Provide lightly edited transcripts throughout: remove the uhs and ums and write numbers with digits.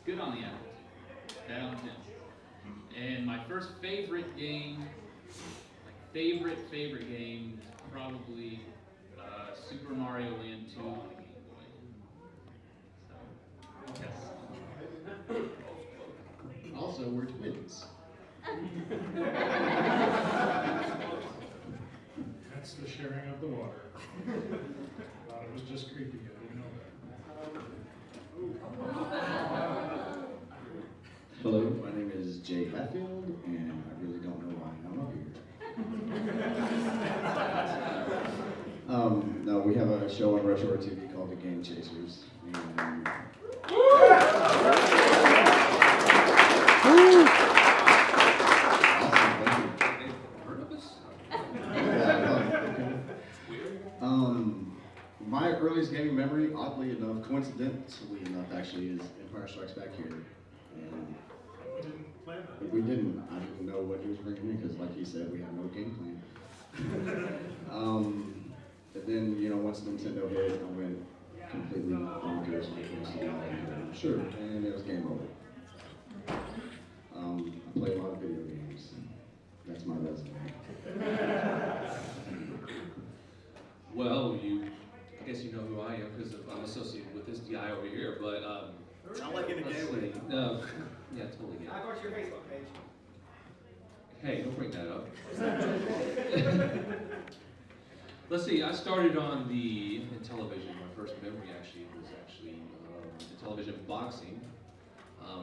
Good on the apple. Bad on Tim. And my first favorite game, my favorite game, is probably Super Mario Land 2 on the Game Boy. So, yes. Also, we're twins. That's the sharing of the water. Thought it was just creepy. I didn't know that. Hello, my name is Jay Hatfield, and I really don't know why I'm up here. No, we have a show on Retro TV called The Game Chasers, and my earliest gaming memory, oddly enough, coincidentally enough, actually, is Empire Strikes Back here. And We didn't plan that. we didn't. I didn't know what he was bringing in because, like he said, we had no game plan. But then, once Nintendo hit, I went completely bonkers when it comes to that. Sure, and it was game over. I play a lot of video games. That's my resume. Well, I guess you know who I am because I'm associated with this guy over here, but Not like in a gay way. No, yeah, totally gay. I got your Facebook page. Hey, don't bring that up. Let's see, I started on in television. My first memory was in television boxing.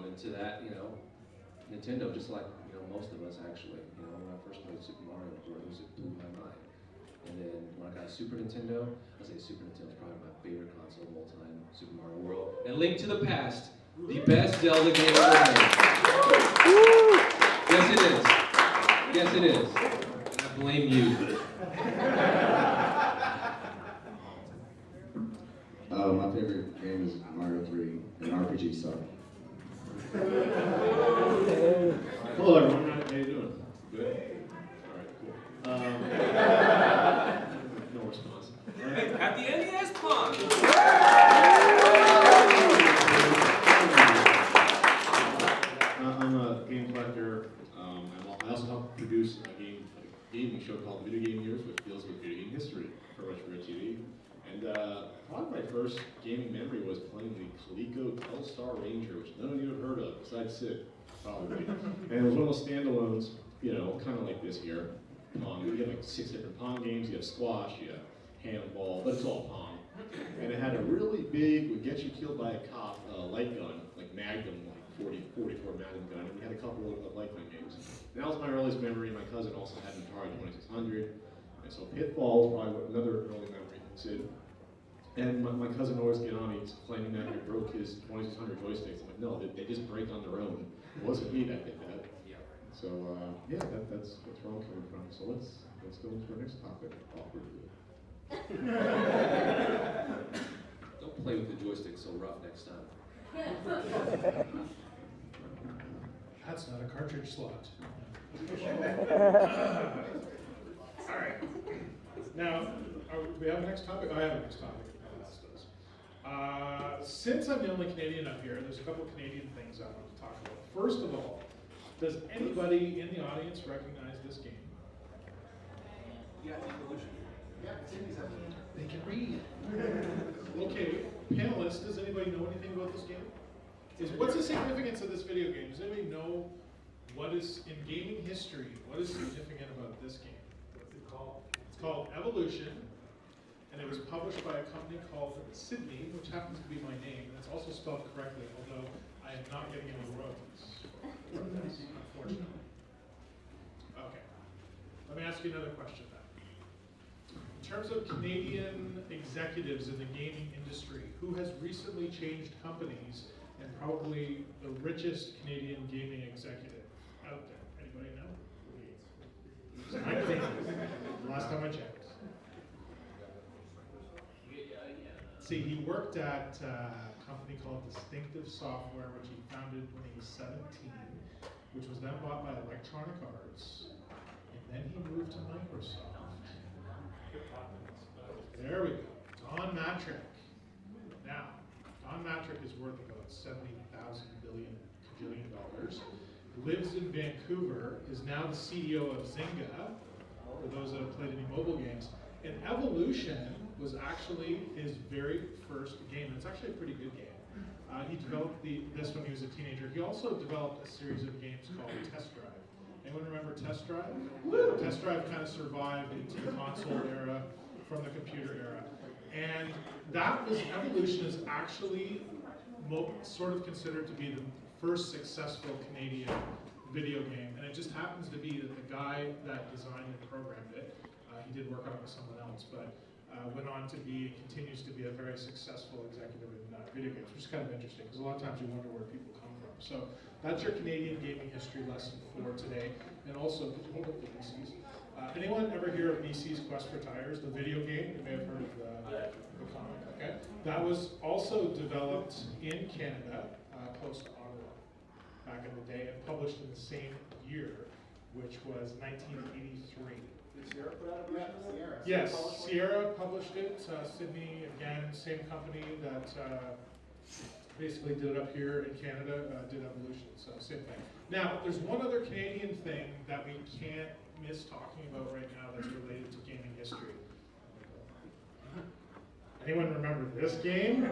And to that, Nintendo, just like, most of us actually. When I first played Super Mario Bros., it blew my mind. And then when I got a Super Nintendo, I say Super Nintendo is probably my favorite console of all time, Super Mario World. And Link to the Past, the best Zelda game ever made. Yes, it is. Yes, it is. And I blame you. My favorite game is Mario 3, an RPG style. Hello everyone, how you doing? Good? Alright, cool. No response. At the NES Pond! I'm a game collector. I also help produce a gaming show called Video Game Years, which deals with video game history for Retro TV. And probably my first gaming memory was playing the Coleco Telstar Ranger, which none of you have heard of, besides Sid, probably. And it was one of those standalones, kind of like this here. Pong. You have like 6 different Pong games. You have squash, you have handball, but it's all Pong. And it had a really big, would get you killed by a cop, light gun, like Magnum, like 44 Magnum gun. And we had a couple of light gun games. And that was my earliest memory. My cousin also had an Atari 2600. And so Pitfall was probably another early memory. Sid. And my cousin always get on, he's complaining that I broke his 2600 joysticks. I'm like, no, they just break on their own. It wasn't me that did that. Yeah. So that's where I'm coming from. So let's go into our next topic. Awkwardly. Don't play with the joystick so rough next time. That's not a cartridge slot. All right. Now, we have a next topic? I have a next topic. Since I'm the only Canadian up here, there's a couple of Canadian things I want to talk about. First of all, does anybody in the audience recognize this game? Yeah, Evolution. Yeah, They can read. Okay, panelists, does anybody know anything about this game? What's the significance of this video game? Does anybody know what is, in gaming history, what is significant about this game? What's it called? It's called Evolution, and it was published by a company called Sydney, which happens to be my name, and it's also spelled correctly, although I am not getting any royalties from this, unfortunately. Okay, let me ask you another question then. In terms of Canadian executives in the gaming industry, who has recently changed companies and probably the richest Canadian gaming executive out there? Anybody know? Last time I checked. See, he worked at a company called Distinctive Software, which he founded when he was 17, which was then bought by Electronic Arts, and then he moved to Microsoft. There we go. Don Mattrick. Now, Don Mattrick Patrick is worth about $70,000 billion, lives in Vancouver, is now the CEO of Zynga, for those that have played any mobile games. And Evolution was actually his very first game. It's actually a pretty good game. He developed this when he was a teenager. He also developed a series of games called Test Drive. Anyone remember Test Drive? Test Drive kind of survived into the console era from the computer era. And that was, Evolution is actually sort of considered to be the first successful Canadian video game. And it just happens to be that the guy that designed and programmed it, he did work on it with someone else, but went on to be, continues to be a very successful executive in video games, which is kind of interesting, because a lot of times you wonder where people come from. So that's your Canadian gaming history lesson for today. And also, could you hold up the VCs? Anyone ever hear of VC's Quest for Tires, the video game? You may have heard of the comic, okay? That was also developed in Canada, close to Ottawa, back in the day, and published in the same year, which was 1983. Did Sierra put out a version of it? Yes, Sierra published it. Sydney, again, same company that basically did it up here in Canada, did Evolution, so same thing. Now, there's one other Canadian thing that we can't miss talking about right now that's related to gaming history. Anyone remember this game? Oh,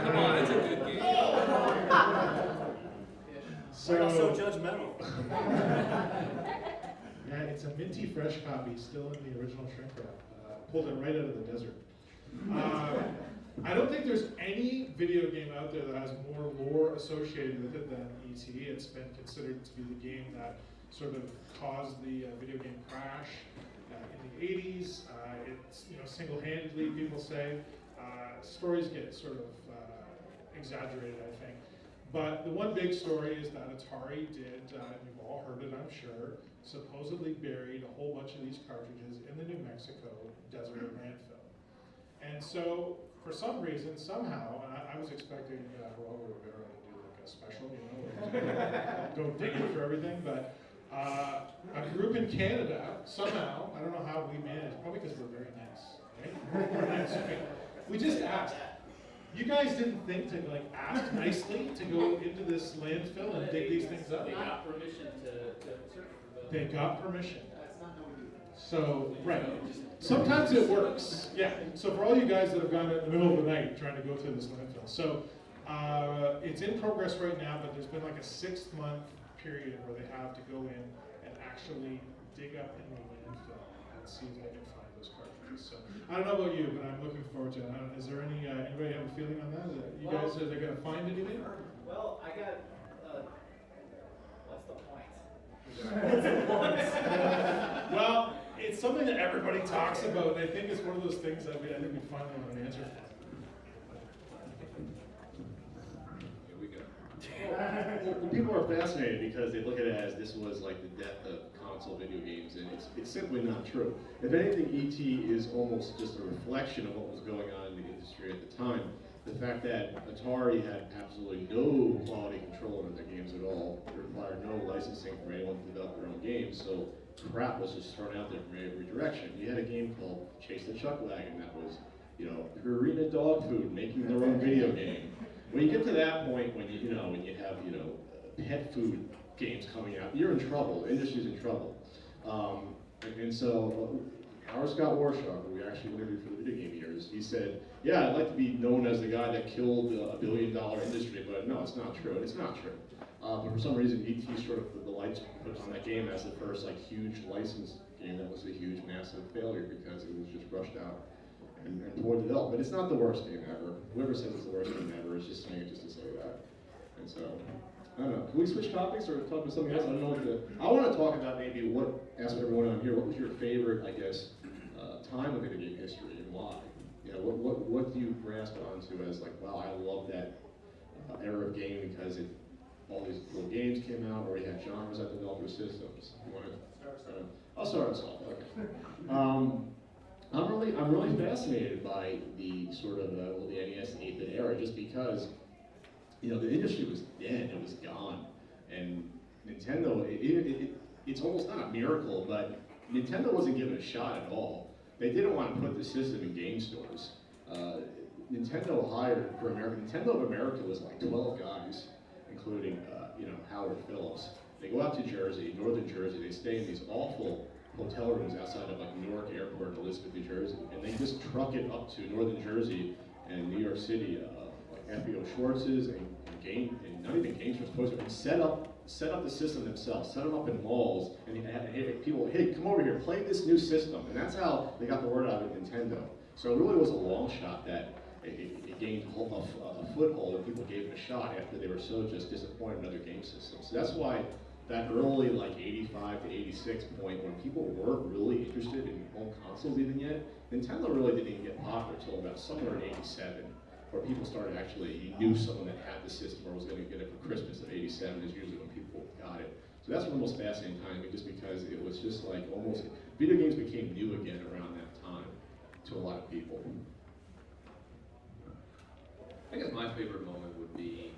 come on, it's a good game. So judgmental. Yeah, it's a minty fresh copy, still in the original shrink wrap. Pulled it right out of the desert. I don't think there's any video game out there that has more lore associated with it than E.T. It's been considered to be the game that sort of caused the video game crash in the 80s. It's, single-handedly, people say. Stories get sort of exaggerated, I think. But the one big story is that Atari did, and you've all heard it, I'm sure, supposedly buried a whole bunch of these cartridges in the New Mexico desert landfill. And so, for some reason, somehow, and I was expecting Robert Rivera to do like a special, go digging for everything, but a group in Canada, somehow, I don't know how we managed, probably because we're very nice, right? We're nice, right? We just asked. You guys didn't think to ask nicely to go into this landfill and dig these things up? They got permission to search for them. They got permission. That's not how we do that. So, right. Sometimes it works. Yeah. So for all you guys that have gone in the middle of the night trying to go through this landfill. So it's in progress right now, but there's been like a 6-month period where they have to go in and actually dig up in the landfill and see if they can find those cartridges. So I don't know about you, but I'm looking forward to it. Is there anybody have a feeling on that? You guys, are they going to find anything? Well, I got, what's the point? Well, it's something that everybody talks about, and I think it's one of those things that I think we finally have an answer for. Here we go. Well, people are fascinated because they look at it as this was like the death of console video games, and it's simply not true. If anything, E.T. is almost just a reflection of what was going on in the industry at the time. The fact that Atari had absolutely no quality control over their games at all, it required no licensing from anyone to develop their own games, so crap was just thrown out there from every direction. You had a game called Chase the Chuck Wagon that was, Purina Dog Food making their own video game. When you get to that point, when you have pet food games coming out, you're in trouble. The industry's in trouble. And so our Scott Warshaw, who we actually interviewed for the video game years, he said, "Yeah, I'd like to be known as the guy that killed a billion-dollar industry, but no, it's not true." And it's not true. But for some reason, E.T. sort of the lights put on that game as the first huge licensed game that was a huge, massive failure because it was just rushed out and poor developed. But it's not the worst game ever. Whoever says it's the worst game ever is just saying it just to say that. And so, I don't know. Can we switch topics or talk about something else? I don't know what I want to talk about maybe ask everyone on here, what was your favorite, time of video game history and why? What do you grasp onto as wow, I love that era of gaming because all these little games came out, or you had genres that developed their systems. You want to? I'll start us off. Okay. I'm really fascinated by the sort of the NES and 8-bit era, just because the industry was dead, it was gone, and Nintendo. It's almost not a miracle, but Nintendo wasn't given a shot at all. They didn't want to put the system in game stores. Nintendo hired for America. Nintendo of America was like 12 guys, including Howard Phillips. They go out to Jersey, northern Jersey. They stay in these awful hotel rooms outside of like Newark Airport in Elizabeth, New Jersey, and they just truck it up to northern Jersey and New York City, like FBO Schwartz's and not even Games for Sports, and set up the system themselves, set them up in malls, and had people, hey, come over here, play this new system, and that's how they got the word out of Nintendo. So it really was a long shot that it gained a foothold, and people gave it a shot after they were so just disappointed in other game systems. So that's why that early, like 85 to 86 point, when people weren't really interested in home consoles even yet, Nintendo really didn't even get popular until about somewhere in 87, where people started actually, you knew someone that had the system or was going to get it for Christmas of 87 is usually when people got it. So that's one of the most fascinating times, just because it was just like almost, video games became new again around that time to a lot of people. I guess my favorite moment would be,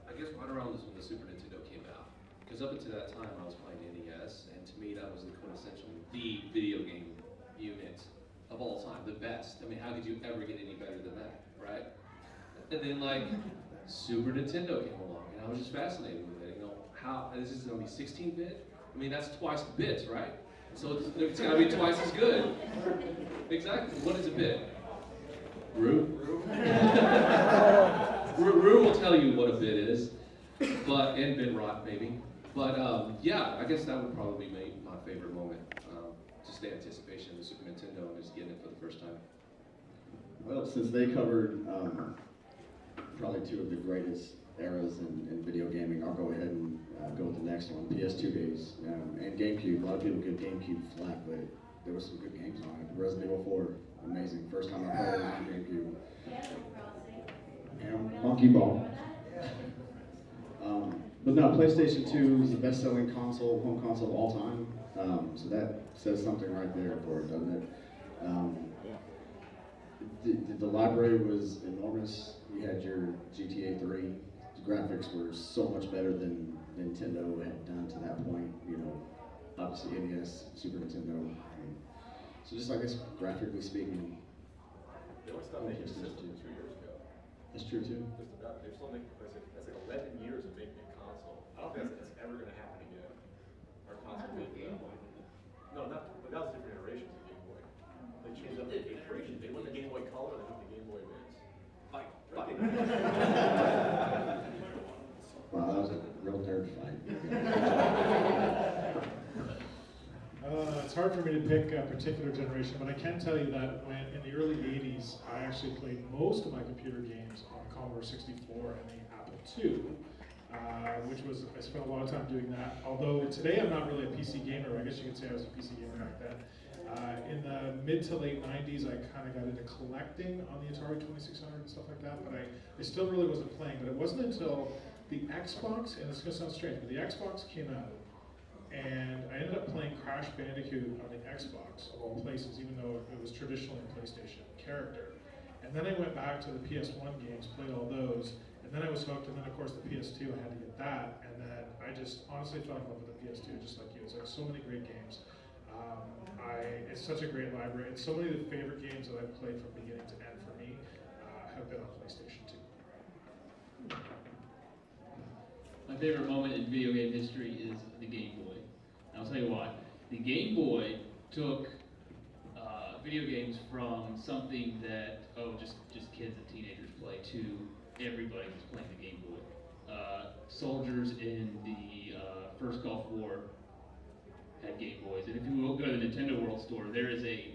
I guess right around this when the Super Nintendo came out. Because up until that time I was playing NES, and to me that was the quintessential, the video game unit of all time, the best. I mean, how could you ever get any better than that, right? And then like, Super Nintendo came along, and I was just fascinated with it. How, this is gonna be 16-bit? I mean, that's twice the bits, right? So it's gotta be twice as good. Exactly, what is a bit? Rue? Rue will tell you what a bit is, and bit rot maybe. But yeah, I guess that would probably be my favorite moment. Just the anticipation of the Super Nintendo and just getting it for the first time. Well, since they covered probably two of the greatest eras in video gaming, I'll go ahead and go with the next one, PS2 days, and GameCube. A lot of people give GameCube flack, but there were some good games on it. Resident Evil 4, amazing. First time I played it on GameCube. And Monkey Ball. But no, PlayStation 2 is the best-selling home console of all time. So that says something right there for it, doesn't it? The library was enormous. You had your GTA 3. The graphics were so much better than Nintendo had done to that point. Obviously NES, Super Nintendo. So just I guess graphically speaking. They only stopped making systems 2 years ago. That's true too. Just about. They're still making. That's like 11 years of making a console. I don't think that's ever going to happen again. Our console making that one. No, not. But that was different iterations of Game Boy. They changed up the iterations. They went the Game Boy Color. They went the Game Boy Advance. Fight. Wow, that was a real nerd fight. It's hard for me to pick a particular generation, but I can tell you that when in the early 80s, I actually played most of my computer games on the Commodore 64 and the Apple II, I spent a lot of time doing that. Although today I'm not really a PC gamer, I guess you could say I was a PC gamer back then. In the mid to late 90s, I kind of got into collecting on the Atari 2600 and stuff like that, but I still really wasn't playing. But it wasn't until the Xbox, and it's going to sound strange, but the Xbox came out, and I ended up playing Crash Bandicoot on the Xbox, of all places, even though it was traditionally a PlayStation character. And then I went back to the PS1 games, played all those, and then I was hooked, and then of course the PS2, I had to get that, and then I just honestly fell in love with the PS2, just like you. It's like so many great games. It's such a great library, and so many of the favorite games that I've played from beginning to end for me have been on PlayStation 2. My favorite moment in video game history is the Game Boy. And I'll tell you why. The Game Boy took video games from something that, just kids and teenagers play, to everybody who's playing the Game Boy. Soldiers in the first Gulf War had Game Boys. And if you will go to the Nintendo World Store, there is a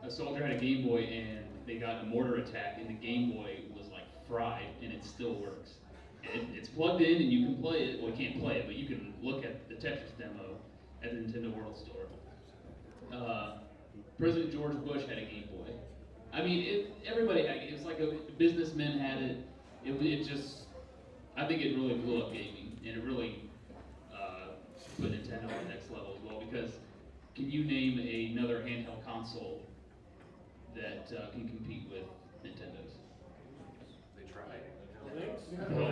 soldier had a Game Boy and they got a mortar attack and the Game Boy was like fried and it still works. It's plugged in and you can play it. Well, you can't play it, but you can look at the Tetris demo at the Nintendo World Store. President George Bush had a Game Boy. I mean, everybody had it. It was like businessmen had it. It just, I think it really blew up gaming, and it really put Nintendo on the next level as well. Because can you name another handheld console that can compete with Nintendo's? They tried.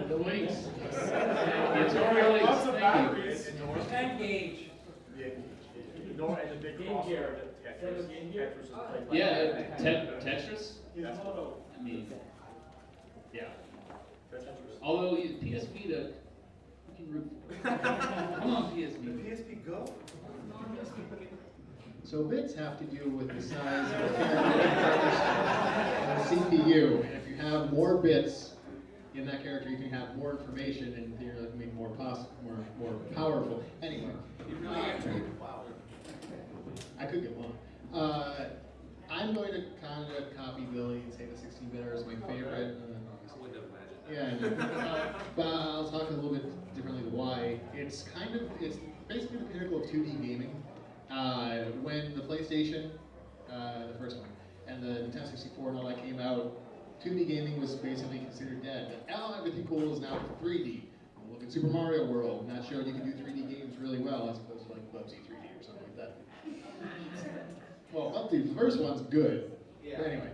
The Lynx. It's really Lots of batteries. Engage. And the big Game crossover Gear. that Tetris is played by. yeah, Tetris. That's what I mean, yeah. Although PS Vita, we can root for it. Come on, PS Vita. PSP Go? So bits have to do with the size of the character and the CPU. And if you have more bits in that character, you can have more information and theoretically that can make more powerful. Anyway, I could get one. I'm going to kind of copy Billy and say the 16-bitter is my favorite. I wouldn't have imagined that. Yeah, but I'll talk a little bit differently to why. It's basically the pinnacle of 2D gaming. When the PlayStation, the first one, and the Nintendo 64 and all that came out, 2D gaming was basically considered dead. But now everything cool is now 3D. Look at Super Mario World, and that showed you can do 3D games really well as opposed to like Bubsy 3D or something like that. Well, Bubsy, the first one's good. But anyway,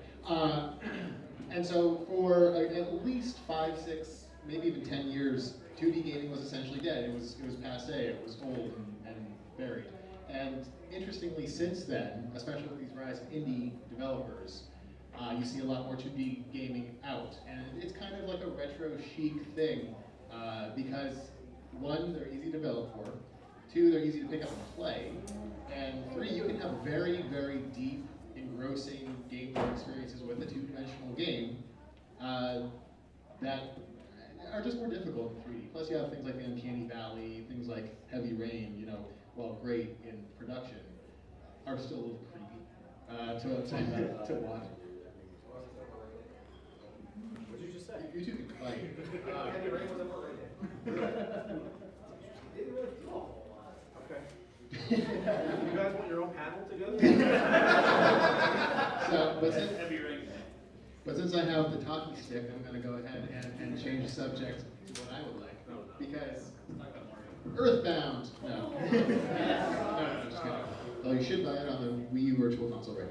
and so for at least 5, 6, maybe even 10 years, 2D gaming was essentially dead. It was passé. It was old and buried. And interestingly, since then, especially with these rise of indie developers, you see a lot more 2D gaming out. And it's kind of like a retro chic thing because 1, they're easy to develop for, 2, they're easy to pick up and play, and 3, you can have very, very deep, engrossing gameplay experiences with a 2-dimensional game that are just more difficult in 3D. Plus you have things like the Uncanny Valley, things like Heavy Rain, you know, while great in production, are still a little creepy to watch. What did you just say? You two can fight. Heavy Rain was overrated. Didn't really do a whole lot. Okay. You guys want your own panel together? But since I have the talking stick, I'm going to go ahead and change the subject to what I would like. Because Earthbound! No. No, just kidding. Well, you should buy it on the Wii U Virtual Console right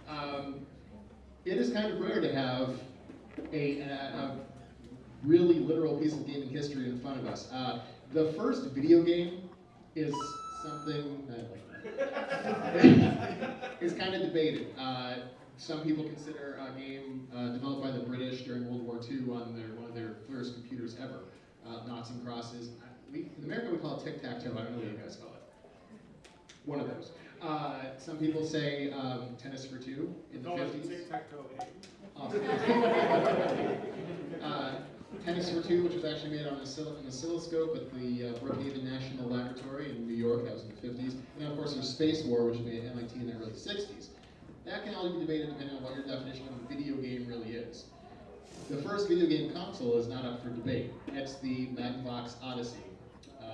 now. It is kind of rare to have a really literal piece of gaming history in front of us. The first video game is something that is kind of debated. Some people consider a game developed by the British during World War II on one of their first computers ever, Noughts and Crosses. In America we call it tic-tac-toe. I don't know what you guys call it. One of those. Some people say Tennis for Two in the 50s. Tic-tac-toe. Awesome. Tennis for Two, which was actually made on an oscilloscope at the Brookhaven National Laboratory in New York. That was in the 50s. And then, of course, there's Space War, which was made at MIT in the early 60s. That can all be debated depending on what your definition of a video game really is. The first video game console is not up for debate. It's the Magnavox Odyssey.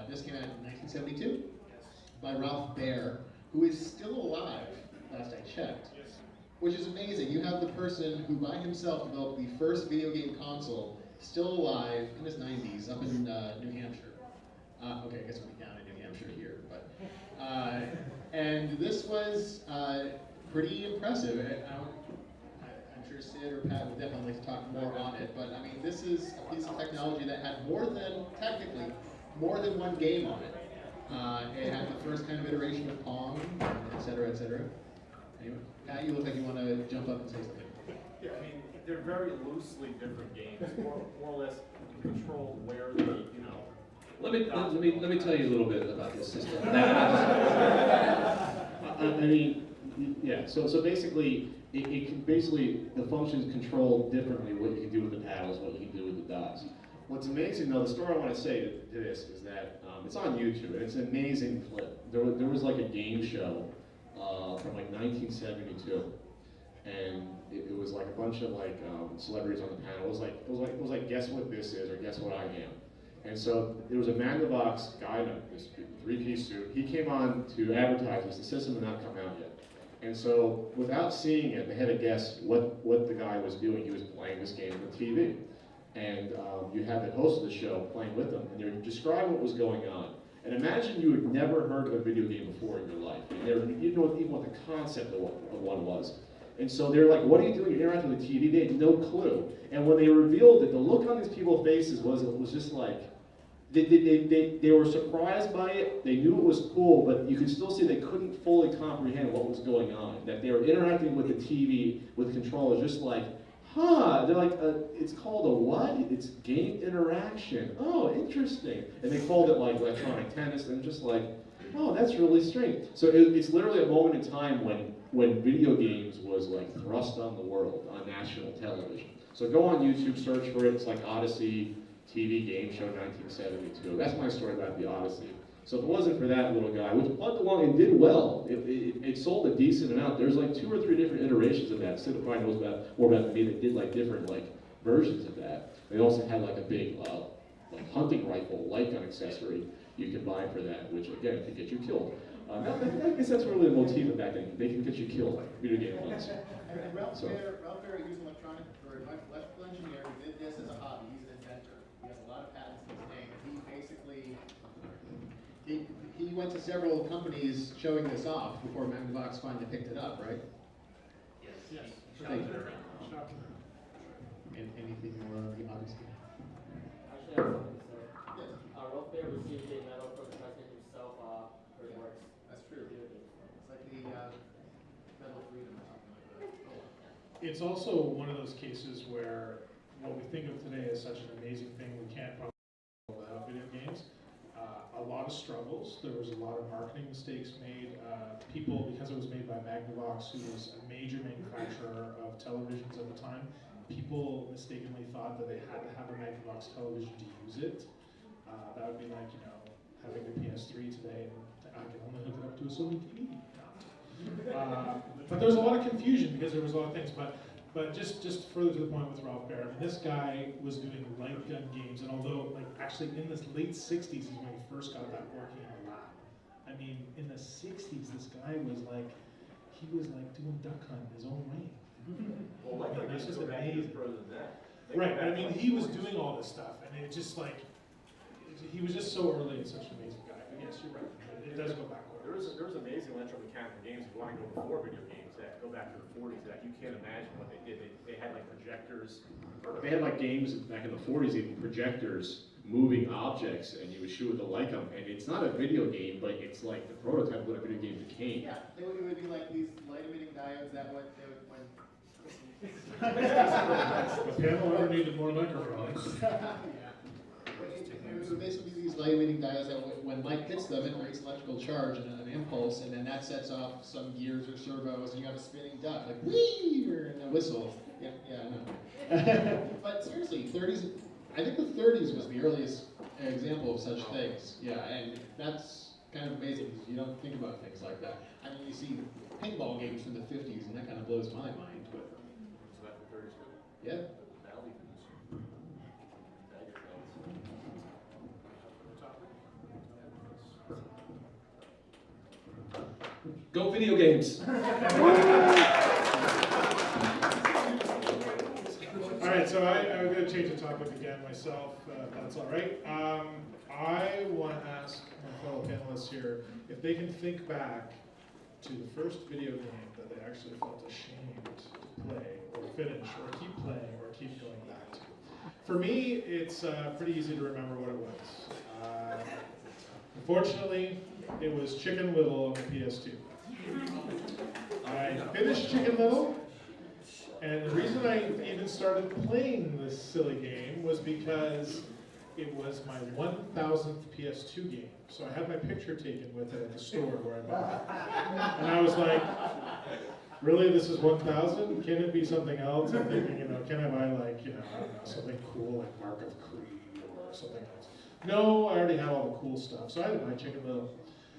This came out in 1972 by Ralph Baer, who is still alive, last I checked. Which is amazing. You have the person who by himself developed the first video game console, still alive in his 90s, up in New Hampshire. Okay, I guess we'll be down in New Hampshire here, but and this was pretty impressive. I'm sure Sid or Pat would definitely like to talk more on it, but I mean, this is a piece of technology that had technically more than one game on it. It had the first kind of iteration of Pong, et cetera, et cetera. Anyway, Pat, you look like you want to jump up and say something. Yeah, I mean, they're very loosely different games, more or less control where they, you know. Let me tell you a little bit about this system. I mean, yeah. So basically, it can the functions control differently what you can do with the paddles, what you can do with the dots. What's amazing though, the story I want to say to this is that it's on YouTube and it's an amazing clip. There was like a game show from like 1972, and it was like a bunch of like celebrities on the panel. It was like guess what this is or guess what I am. And so there was a Magnavox guy in this 3-piece suit. He came on to advertise this. The system had not come out yet. And so without seeing it, they had to guess what the guy was doing. He was playing this game on TV. And you had the host of the show playing with them, and they would describe what was going on. And imagine you had never heard of a video game before in your life. And you didn't know even what the concept of one was. And so they're like, what are you doing? You're interacting with the TV. They had no clue. And when they revealed it, the look on these people's faces was just like, they were surprised by it. They knew it was cool, but you could still see they couldn't fully comprehend what was going on. That they were interacting with the TV, with controllers, just like, huh, they're like, it's called a what? It's game interaction. Oh, interesting. And they called it like electronic tennis, and just like, oh, that's really strange. So it's literally a moment in time when video games was like thrust on the world on national television. So go on YouTube, search for it. It's like Odyssey TV game show 1972. That's my story about the Odyssey. So if it wasn't for that little guy, which plugged along and did well, it sold a decent amount. There's like 2 or 3 different iterations of that. Sid probably knows more about than me that did like different like versions of that. They also had like a big like hunting rifle light gun accessory you can buy for that, which again could get you killed. I guess that's really the motif of that thing. They can get you killed, video game ones. And Ralph So- Baer used electronic or electrical engineer who did this as a hobby. He's an inventor. He has a lot of patents in his name. He basically he went to several companies showing this off before Magnavox finally picked it up, right? Yes. Thank you. Shop. And anything more on the Odyssey? Actually, I have something to say. Yes, Ralph Baer received a medal from the president himself for his works. that's true. It's like the Medal of Freedom or something like that. It's also one of those cases where what we think of today as such an amazing thing, we can't probably do without video games. A lot of struggles. There was a lot of marketing mistakes made. People, because it was made by Magnavox, who was a major manufacturer of televisions at the time, people mistakenly thought that they had to have a Magnavox television to use it. That would be like, having a PS3 today and I can only hook it up to a Sony TV. But there was a lot of confusion because there was a lot of things. But just further to the point with Ralph Baer, this guy was doing light gun games, and although actually in the late 60s is when he first got that working in the lab. I mean, in the 60s, this guy was doing Duck Hunt his own way. Well, like, I It's guess just go back even amazing. further than that. Right, but I mean, he was doing all this stuff, and it just he was just so early and such an amazing guy. But yes, you're right. It does go backward. There was amazing electromechanical games, if you want to go before video games, that go back to the 40s, that you can't imagine what they did. They had like projectors. They had like games back in the 40s, even projectors, moving objects, and you would shoot with a light gun. And it's not a video game, but it's like the prototype of what a video game became. Yeah, it would be like these light-emitting diodes that when The panel ever needed more microphones. It would basically be these light-emitting diodes that when light hits them, it creates electrical charge and an impulse, and then that sets off some gears or servos, and you have a spinning duck, like whee, and a whistle. Yeah, I know. But seriously, 30s. I think the 30s was the earliest example of such things. Yeah, and that's kind of amazing because you don't think about things like that. I mean, you see paintball games from the 50s, and that kind of blows my mind. But So that the 30s too. yeah. Valley Foods. Tiger Bells. Go video games. All right, so I'm going to change the topic again myself, if that's all right. I want to ask my fellow panelists here if they can think back to the first video game that they actually felt ashamed to play or finish or keep playing or keep going back to. For me, it's pretty easy to remember what it was. Unfortunately, it was Chicken Little on the PS2. I finished Chicken Little. And the reason I even started playing this silly game was because it was my 1000th PS2 game. So I had my picture taken with it at the store where I bought it. And I was like, really, this is 1000? Can it be something else? I'm thinking, can I buy like, I don't know, something cool like Mark of Creed or something else? No, I already had all the cool stuff. So I had to buy Chicken Little.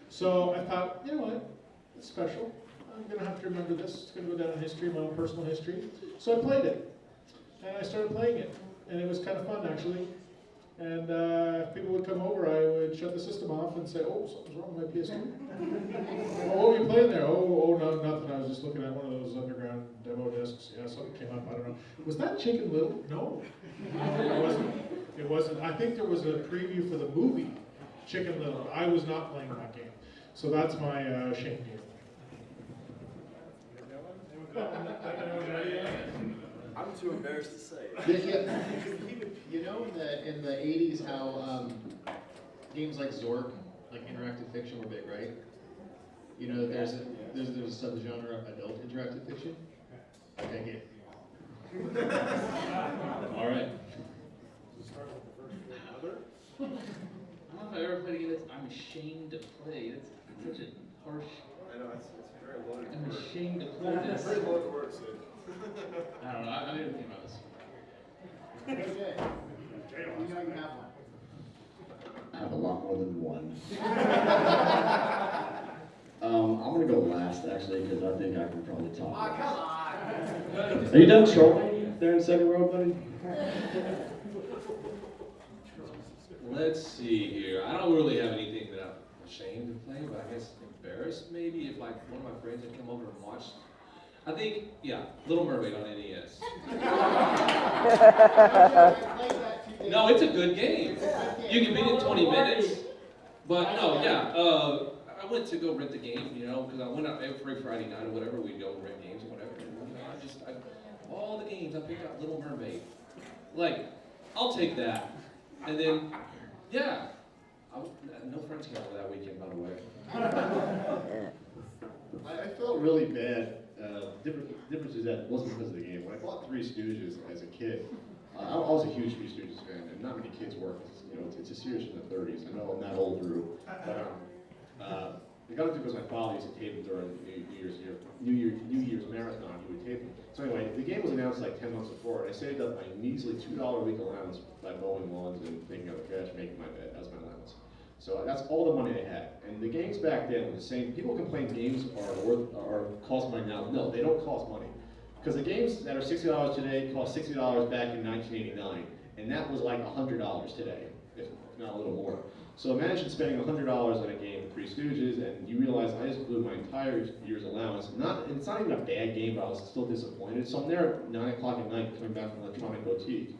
So I thought, you know what, it's special. I'm going to have to remember this. It's going to go down in history, my own personal history. So I played it. And I started playing it. And it was kind of fun, actually. And if people would come over, I would shut the system off and say, oh, something's wrong with my PS2. Oh, what were you playing there? Oh, no, nothing. I was just looking at one of those underground demo discs. Yeah, something came up. I don't know. Was that Chicken Little? No. It wasn't. It wasn't. I think there was a preview for the movie, Chicken Little. I was not playing that game. So that's my shame game. I'm too embarrassed to say. You know, in the 80s, how games like Zork, like interactive fiction, were big, right? You know, there's a subgenre of adult interactive fiction. Okay, All right. I don't know if I ever played a game that I'm ashamed to play. That's such a harsh. I know, it's very loaded. I'm ashamed to play It's this. very loaded word, Sid. I don't know. I didn't think about this. Okay. You know you have one. I have a lot more than one. I'm gonna go last actually because I think I can probably talk. Oh, come on. Are you done trolling there in Second Row, buddy? Let's see here. I don't really have anything that I'm ashamed of playing, but I guess embarrassed maybe if like one of my friends had come over and watched. I think, yeah, Little Mermaid on NES. No, it's a good game. You can beat it in 20 minutes. But no, yeah, I went to go rent the game, you know, because I went out every Friday night or whatever, we'd go rent games or whatever. And, you know, all the games, I picked out Little Mermaid. Like, I'll take that. And then, yeah, no friends came over that weekend, by the way. I felt really bad. Difference is that it wasn't because of the game. When I bought Three Stooges as a kid, I was a huge Three Stooges fan, and not many kids were. You know, it's a series from the 30s. I know I'm not old, Drew, but I got into it because my father used to tape them during New Year's marathon. He would tape them. So anyway, the game was announced like 10 months before, and I saved up my measly $2 a week allowance by mowing lawns and taking out the trash, making my bed. That was my allowance. So that's all the money I had. And the games back then were the same. People complain games are cost money now. No, they don't cost money. Because the games that are $60 today cost $60 back in 1989. And that was like $100 today, if not a little more. So imagine spending $100 on a game with Three Stooges, and you realize I just blew my entire year's allowance. It's not even a bad game, but I was still disappointed. So I'm there at 9 o'clock at night coming back from Electronic Boutique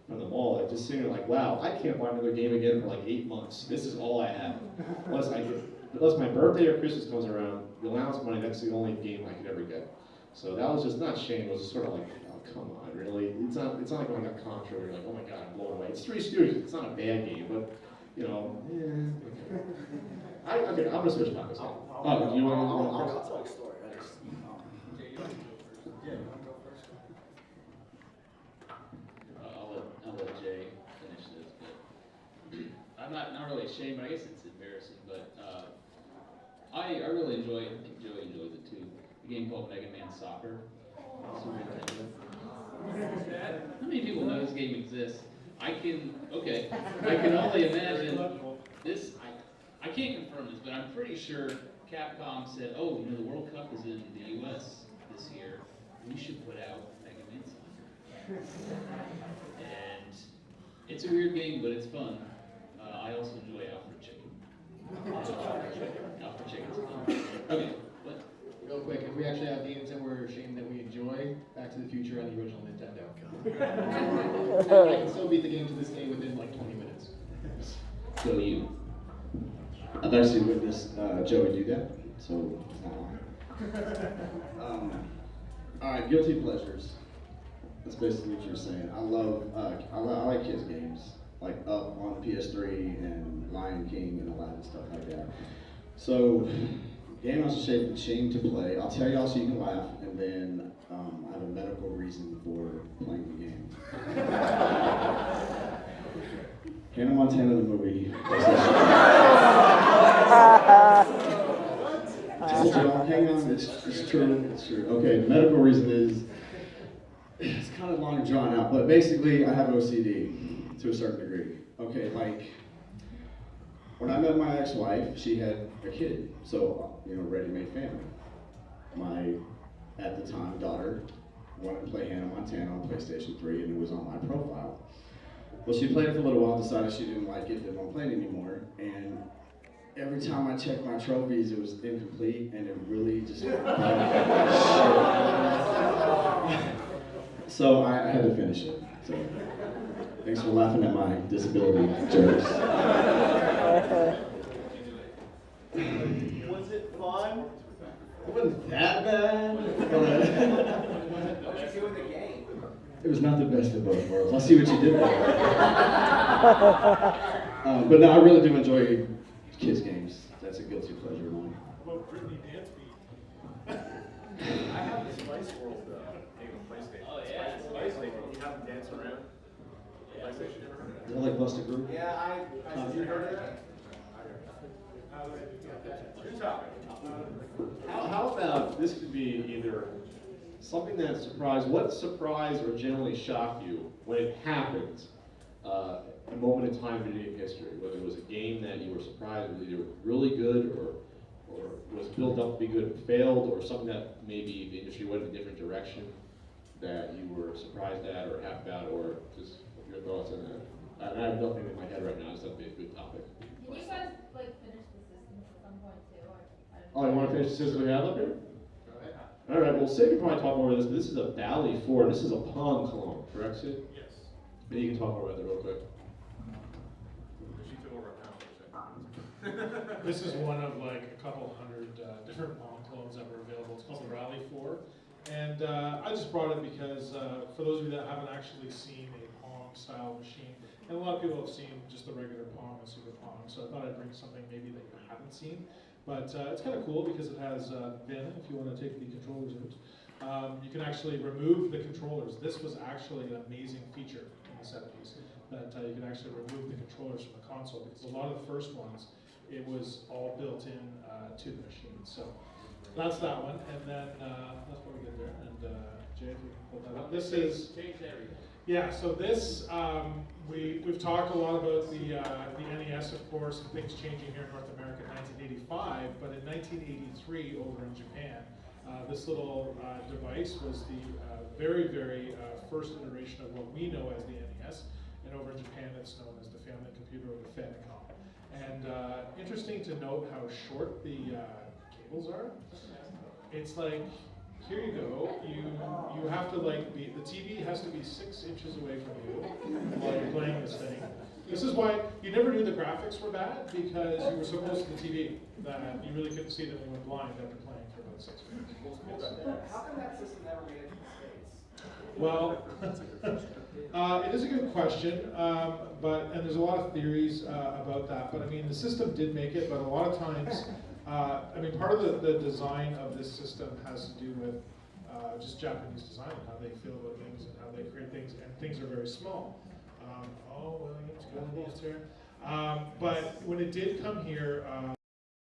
from the mall, like just sitting there like, wow, I can't buy another game again for like 8 months. This is all I have. Unless my birthday or Christmas comes around, the allowance money, that's the only game I could ever get. So that was just not shame, it was just sort of like, oh, come on, really? It's not like going to Contra where you're like, oh my God, I'm blown away. It's Three Stooges, it's not a bad game, but, you know, okay. I'm going to switch topics now. Oh, do you want to I'll tell a story. I just, I'll let Jay finish this, but I'm not really ashamed, but I guess it's embarrassing, but I really enjoy it. I think Joey enjoys it too. A game called Mega Man Soccer. Super Nintendo. How many people know this game exists? I can only imagine this. I can't confirm this, but I'm pretty sure Capcom said, oh, you know, the World Cup is in the US this year. We should put out Mega Man Soccer. And it's a weird game, but it's fun. I also enjoy Alfred Chicken. Alfred Chicken's fun. Okay, what? Real quick, if we actually have games that we're ashamed that we enjoy, Back to the Future on the original Nintendo. I can still beat the game to this day within like 20 minutes. Go you. I've actually witnessed Joey do that, so it's not long. All right, guilty pleasures. That's basically what you're saying. I like kids games, like Up on PS3 and Lion King and Aladdin, stuff like that. So, game I was ashamed to play. I'll tell y'all so you can laugh, and then I have a medical reason for playing the game. Hannah Montana the movie. Hang on, it's true, it's true. Okay, the medical reason is, it's kind of long and drawn out, but basically I have OCD to a certain degree. Okay, like, when I met my ex-wife, she had a kid, so, you know, ready-made family. My, at the time, daughter wanted to play Hannah Montana on PlayStation 3, and it was on my profile. Well, she played it for a little while, decided she didn't like it, didn't want to play it anymore, and every time I checked my trophies, it was incomplete, and it really just so I had to finish it. So thanks for laughing at my disability jokes. was it fun? It wasn't that bad. What did you do in the game? It was not the best of both worlds. I see what you did there. But no, I really do enjoy kids games. That's a guilty pleasure of mine. How about Britney Dance Beat? I have the Spice World game on PlayStation. Oh yeah, Spice Blockbuster Group. Yeah, I you heard of that? Good topic. How about, this could be either something that surprised, what surprised or generally shocked you when it happened, a moment in time in video game history, whether it was a game that you were surprised was either really good or was built up to be good and failed, or something that maybe the industry went in a different direction that you were surprised at or happy about, or just your thoughts on that. I have nothing in my head right now, it's not a good topic. Can you guys like finish the systems at some point too? I don't Oh, you want to finish the system we have up here? All right, well, Sid can probably talk more about this, but this is a Bally 4, this is a Pong clone, correct, Sid? Yes. Maybe you can talk more about that real quick. She took over a pound for a second. This is one of like a couple hundred different Pong clones that were available. It's called the Rally 4. And I just brought it because for those of you that haven't actually seen a Pong style machine, and a lot of people have seen just the regular Pong and Super Pong, so I thought I'd bring something maybe that you haven't seen. But it's kind of cool because it has bin, if you want to take the controllers out. You can actually remove the controllers. This was actually an amazing feature in the 70s, that you can actually remove the controllers from the console, because a lot of the first ones, it was all built in to the machine. So that's that one, and then that's what we get there. And Jay, if you can pull that up. This is, Change everything. yeah, so this, we've talked a lot about the NES, of course, and things changing here in North America in 1985, but in 1983 over in Japan, this little device was the very, very first iteration of what we know as the NES, and over in Japan it's known as the Family Computer or the Famicom. And interesting to note how short the cables are. It's like, here you go, you have to like be, the TV has to be 6 inches away from you while you're playing this thing. This is why you never knew the graphics were bad, because you were so close to the TV that you really couldn't see them when you went blind after playing for about 6 minutes. How come that system never made it to the States? Well, it is a good question, and there's a lot of theories about that. But I mean, the system did make it, but a lot of times, I mean, part of the design of this system has to do with just Japanese design and how they feel about things and how they create things, and things are very small. Oh, Williams, good here. But when it did come here,